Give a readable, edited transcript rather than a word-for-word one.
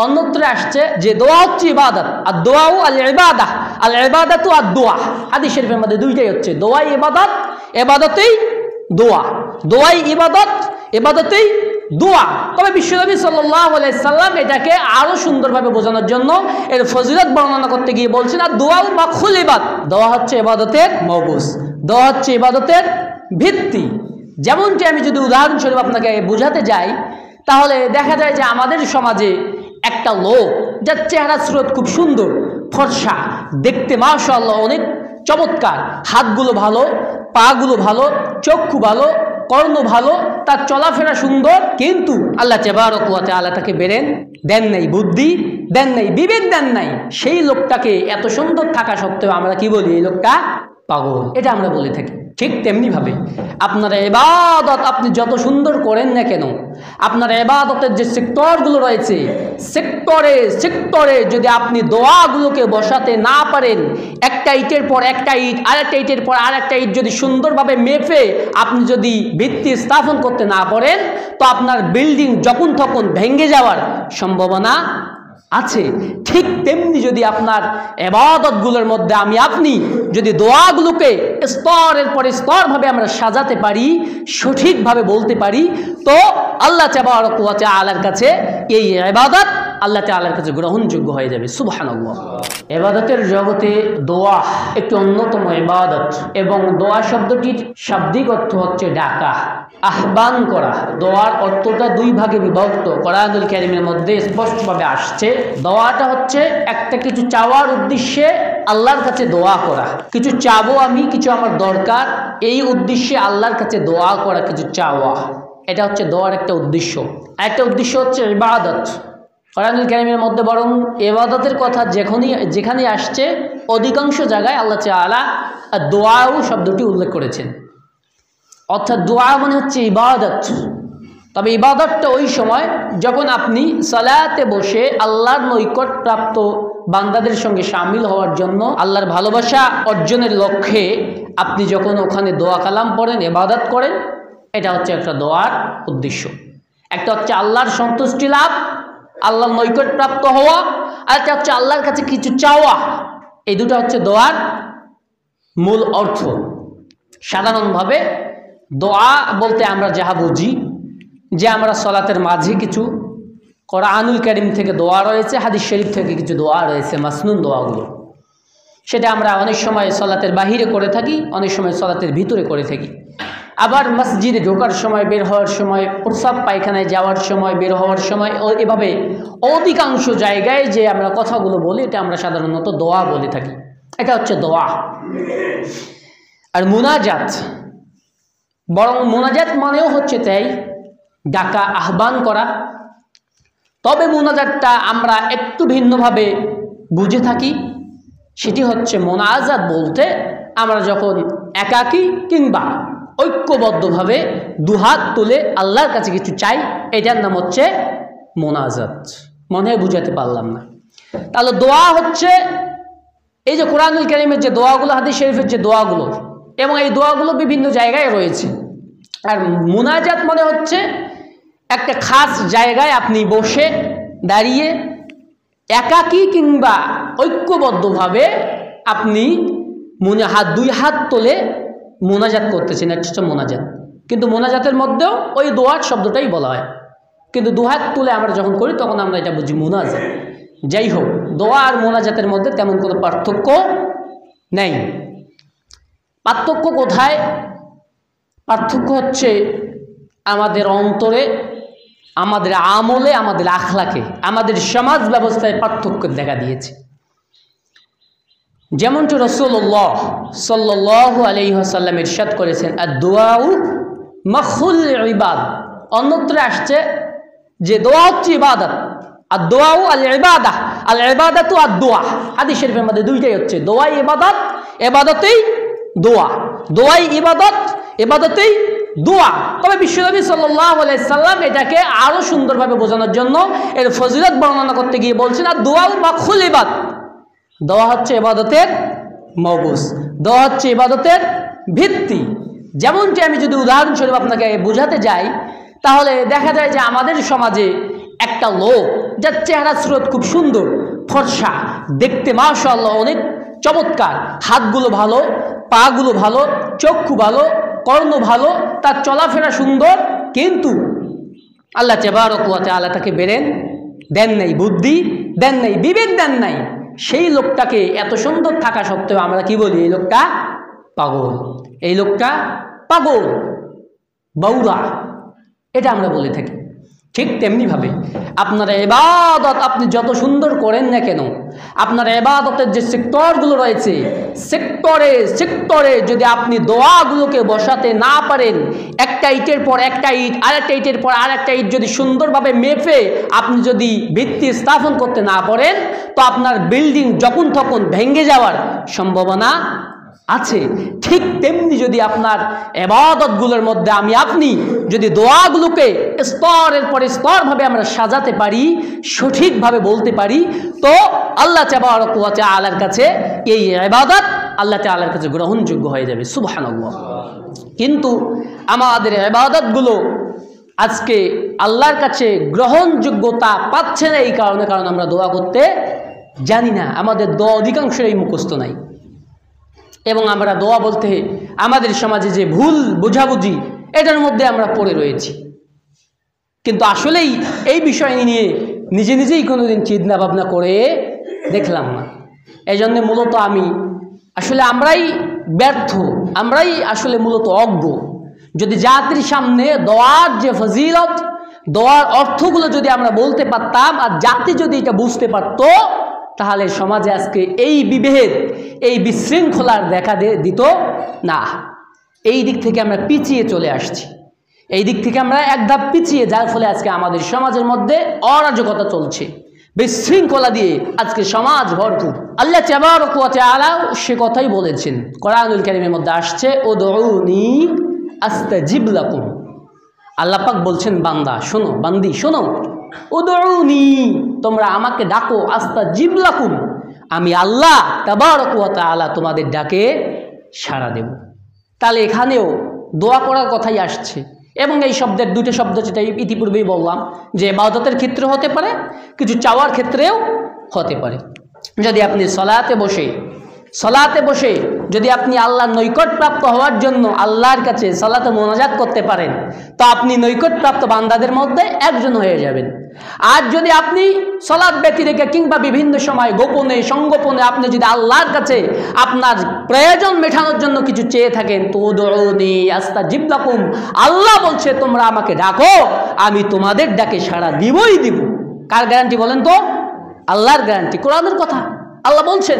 অন্যত্র আসছে যে দোয়া হচ্ছে ইবাদত, আর দোয়াও আল ইবাদাহ, আল ইবাদাতু আর দোয়া। হাদিস শরীফের মধ্যে দুইটাই হচ্ছে, দোয়াই ইবাদত, ইবাদতেই দোয়া, দোয়াই ইবাদত, ইবাদতেই দোয়া। তবে বিশ্বনবী সাল্লাল্লাহু আলাইহি সাল্লাম এটাকে আরো সুন্দরভাবে বোঝানোর জন্য এর ফজিলত বর্ণনা করতে গিয়ে বলছেন, আর দোয়া মাখুল ইবাদ, দোয়া হচ্ছে ইবাদতের মগজ, দোয়া হচ্ছে ইবাদতের ভিত্তি। যেমনটি আমি যদি উদাহরণস্বরূপ আপনাকে বোঝাতে যাই, তাহলে দেখা যায় যে আমাদের সমাজে একটা লোক যার চেহারা স্রোত খুব সুন্দর, ফর্সা, দেখতে মাশাআল্লাহ অনেক চমৎকার, হাতগুলো ভালো, পাগুলো ভালো, চক্ষু ভালো, কর্ণ ভালো, তার চলাফেরা সুন্দর, কিন্তু আল্লাহ তাবারক ওয়া তাআলা তাকে ব্রেন দেন নাই, বুদ্ধি দেন নাই, বিবেক দেন নাই। সেই লোকটাকে এত সুন্দর থাকা সত্ত্বেও আমরা কি বলি? এই লোকটা পাগল, এটা আমরা বলে থাকি। ঠিক তেমনিভাবে আপনার ইবাদত আপনি যত সুন্দর করেন না কেন, আপনার ইবাদতের যে সেক্টরগুলো রয়েছে, সেক্টরে সেক্টরে যদি আপনি দোয়াগুলোকে বসাতে না পারেন, একটা ইটের পর একটা ইট, আরেকটা ইটের পর আরেকটা ইট যদি সুন্দরভাবে মেপে আপনি যদি ভিত্তি স্থাপন করতে না পারেন, তো আপনার বিল্ডিং যখন তখন ভেঙে যাওয়ার সম্ভাবনা আছে। ঠিক তেমনি যদি আপনার ইবাদতগুলোর মধ্যে আমি আপনি যদি দোয়াগুলোকে স্তরের পর স্তরভাবে আমরা সাজাতে পারি, সঠিকভাবে বলতে পারি, তো আল্লাহ তাবারক ওয়া তাআলার কাছে এই ইবাদত আল্লাহ তাআলার কাছে গ্রহণযোগ্য হয়ে যাবে। সুবহানাল্লাহ। ইবাদতের জগতে দোয়া একটি অন্যতম ইবাদত, এবং দোয়া শব্দটির শাব্দিক অর্থ হচ্ছে ডাকা, আহ্বান করা। দোয়ার অর্থটা দুই ভাগে বিভক্ত, কোরআনুল কারীমের মধ্যে স্পষ্টভাবে আসছে। দোয়াটা হচ্ছে একটা কিছু চাওয়ার উদ্দেশ্যে আল্লাহর কাছে দোয়া করা, কিছু চাবো আমি, কিছু আমার দরকার, এই উদ্দেশ্যে আল্লাহর কাছে দোয়া করা, কিছু চাওয়া, এটা হচ্ছে দোয়ার একটা উদ্দেশ্য। একটা উদ্দেশ্য হচ্ছে ইবাদত। কোরআনুল কারীমের মধ্যে বরং ইবাদতের কথা যেখানে আসছে অধিকাংশ জায়গায় আল্লাহ তাআলা দোয়াও শব্দটি উল্লেখ করেছেন, অর্থাৎ দোয়া মানে হচ্ছে ইবাদত। তবে ইবাদতটা ওই সময় যখন আপনি সালাতে বসে আল্লাহর নৈকট প্রাপ্ত বান্দাদের সঙ্গে শামিল হওয়ার জন্য, আল্লাহর ভালোবাসা অর্জনের লক্ষ্যে আপনি যখন ওখানে দোয়া কালাম পড়েন, ইবাদত করেন, এটা হচ্ছে একটা দোয়ার উদ্দেশ্য। একটা হচ্ছে আল্লাহর সন্তুষ্টি লাভ, আল্লাহর নৈকট প্রাপ্ত হওয়া, আর একটা হচ্ছে আল্লাহর কাছে কিছু চাওয়া। এই দুটো হচ্ছে দোয়ার মূল অর্থ। সাধারণভাবে দোয়া বলতে আমরা যাহা বুঝি যে আমরা সলাতের মাঝে কিছু, কোরআনুল কারীম থেকে দোয়া রয়েছে, হাদিস শরীফ থেকে কিছু দোয়া রয়েছে, মাসনুন দোয়াগুলো, সেটা আমরা অনেক সময় সলাতের বাহিরে করে থাকি, অনেক সময় সলাতের ভিতরে করে থাকি। আবার মসজিদে ঢোকার সময়, বের হওয়ার সময়, প্রস্রাব পায়খানায় যাওয়ার সময়, বের হওয়ার সময়, এভাবে অধিকাংশ জায়গায় যে আমরা কথাগুলো বলি, এটা আমরা সাধারণত দোয়া বলে থাকি। এটা হচ্ছে দোয়া। আর মুনাজাত, বরং মুনাজাত মানেও হচ্ছে তাই ডাকা, আহ্বান করা। তবে মুনাজাতটা আমরা একটু ভিন্নভাবে বুঝে থাকি। সেটি হচ্ছে মুনাজাত বলতে আমরা যখন একাকী কিংবা ঐক্যবদ্ধভাবে দুহাত তুলে আল্লাহর কাছে কিছু চাই, এটার নাম হচ্ছে মুনাজাত। মনে হয় বুঝাতে পারলাম না। তাহলে দোয়া হচ্ছে এই যে কোরআনুল কারীমের যে দোয়াগুলো, হাদিস শরীফের যে দোয়াগুলো, এবং এই দোয়াগুলো বিভিন্ন জায়গায় রয়েছে। আর মুনাজাত মানে হচ্ছে একটা খাস জায়গায় আপনি বসে দাঁড়িয়ে একাকী কিংবা ঐক্যবদ্ধভাবে আপনি দুই হাত তুলে মোনাজাত করতেছেন, এটা হচ্ছে মোনাজাত। কিন্তু মোনাজাতের মধ্যেও ওই দোয়ার শব্দটাই বলা হয়, কিন্তু দুহাত তুলে আমরা যখন করি তখন আমরা এটা বুঝি মোনাজাত। যাই হোক, দোয়া আর মোনাজাতের মধ্যে তেমন কোনো পার্থক্য নেই। পার্থক্য কোথায়? পার্থক্য হচ্ছে আমাদের অন্তরে, আমাদের আমলে, আমাদের আখলাকে, আমাদের সমাজ ব্যবস্থায় পার্থক্য দেখা দিয়েছে। যেমনটি রাসূলুল্লাহ সাল্লাল্লাহু আলাইহি ওয়াসাল্লাম ইরশাদ করেছেন, আদ-দুআউ মাখুল ইবাদ। অন্যত্র আসছে যে দোয়া হচ্ছে ইবাদত, আদ-দুআউ আল ইবাদাহ, আল ইবাদাতু আদ-দুআ। হাদিস শরীফের মধ্যে দুইটাই হচ্ছে, দোয়াই ইবাদত, ইবাদতেই দোয়া, দোয়াই ইবাদত, ইবাদতেই দোয়া। তবে বিশ্বনবী সাল্লাল্লাহু আলাইহি সাল্লাম এটাকে আরো সুন্দরভাবে বোঝানোর জন্য এর ফজিলত বর্ণনা করতে গিয়ে বলছেন, আদ-দুআউ মাখুল ইবাদ, দোয়া হচ্ছে ইবাদতের মগজ, দোয়া হচ্ছে ইবাদতের ভিত্তি। যেমনটি আমি যদি উদাহরণস্বরূপ আপনাকে বোঝাতে যাই, তাহলে দেখা যায় যে আমাদের সমাজে একটা লোক যার চেহারা স্রোত খুব সুন্দর, ফর্সা, দেখতে মাশাআল্লাহ অনেক চমৎকার, হাতগুলো ভালো, পাগুলো ভালো, চক্ষু ভালো, কর্ণ ভালো, তার চলাফেরা সুন্দর, কিন্তু আল্লাহ তাবারক ওয়া তাআলা তাকে ব্রেন দেন নাই, বুদ্ধি দেন নাই, বিবেক দেন নাই। সেই লোকটাকে এত সুন্দর থাকা সত্ত্বেও আমরা কি বলি? এই লোকটা পাগল, এই লোকটা পাগল, বাউরা, এটা আমরা বলে থাকি। ঠিক তেমনিভাবে আপনার ইবাদত আপনি যত সুন্দর করেন না কেন, আপনার ইবাদতের যে সেক্টরগুলো রয়েছে, সেক্টরে সেক্টরে যদি আপনি দোয়াগুলোকে বসাতে না পারেন, একটা ইটের পর একটা ইট, আরেকটা ইটের পর আরেকটা ইট যদি সুন্দরভাবে মেপে আপনি যদি ভিত্তি স্থাপন করতে না পারেন, তো আপনার বিল্ডিং যখন তখন ভেঙে যাওয়ার সম্ভাবনা আছে। ঠিক তেমনি যদি আপনার ইবাদতগুলোর মধ্যে আমি আপনি যদি দোয়াগুলোকে স্তরের পর স্তরভাবে আমরা সাজাতে পারি, সঠিকভাবে বলতে পারি, তো আল্লাহ তাবারক ওয়া তাআলার কাছে এই ইবাদত আল্লাহ তাআলার কাছে গ্রহণযোগ্য হয়ে যাবে। সুবহানাল্লাহ। কিন্তু আমাদের ইবাদতগুলো আজকে আল্লাহর কাছে গ্রহণযোগ্যতা পাচ্ছে না এই কারণে, কারণ আমরা দোয়া করতে জানি না, আমাদের দোয়া অধিকাংশই মুখস্থ নাই, এবং আমরা দোয়া বলতে আমাদের সমাজে যে ভুল বোঝাবুঝি এটার মধ্যে আমরা পড়ে রয়েছি। কিন্তু আসলেই এই বিষয় নিয়ে নিজে নিজেই কোনোদিন চিন্তা ভাবনা করে দেখলাম না। এই জন্যে মূলত আমরাই ব্যর্থ, আমরাই আসলে মূলত অজ্ঞ। যদি জাতির সামনে দোয়ার যে ফজিলত, দোয়ার অর্থগুলো যদি আমরা বলতে পারতাম, আর জাতি যদি এটা বুঝতে পারত, তাহলে সমাজে আজকে এই বিভেদ, এই বিশৃঙ্খলার দেখা দিত না। এই দিক থেকে আমরা পিছিয়ে চলে আসছি, এই দিক থেকে আমরা এক ধাপ পিছিয়ে, যার ফলে আজকে আমাদের সমাজের মধ্যে অরাজকতা চলছে, বিশৃঙ্খলা দিয়ে আজকে সমাজ ভরপুর। আল্লাহ তাবারক ওয়া তাআলা সে কথাই বলেছেন, কোরআনুল কারীমের মধ্যে আসছে, উদউনি আস্তাজিব লাকুম। আল্লাহ পাক বলছেন, বান্দা শোনো, বান্দি শোনো, উদউনি, তোমরা আমাকে ডাকো, আস্তাজিব লাকুম, আমি আল্লাহ তাবারক ওয়া তাআলা তোমাদের ডাকে সাড়া দেব। তাহলে এখানেও দোয়া করার কথাই আসছে, এবং এই শব্দের দুটো শব্দ যেটা ইতিপূর্বেই বললাম, যে ইবাদতের ক্ষেত্রে হতে পারে, কিছু চাওয়ার ক্ষেত্রেও হতে পারে। যদি আপনি সলাতে বসে যদি আপনি আল্লাহর নৈকটপ্রাপ্ত হওয়ার জন্য আল্লাহর কাছে সালাতে মোনাজাত করতে পারেন, তো আপনি নৈকটপ্রাপ্ত বান্দাদের মধ্যে একজন হয়ে যাবেন। আর যদি আপনি সলাত ব্যতি রেখে কিংবা বিভিন্ন সময় গোপনে সংগোপনে আপনি যদি আল্লাহর কাছে আপনার প্রয়োজন মেটানোর জন্য কিছু চেয়ে থাকেন, তো উদউনি আস্তাজিব লাকুম, আল্লাহ বলছে তোমরা আমাকে ডাকো, আমি তোমাদের ডাকে সাড়া দিবই দিব। কার গ্যারান্টি বলেন তো? আল্লাহর গ্যারান্টি, কোরআনের কথা। আল্লাহ বলছেন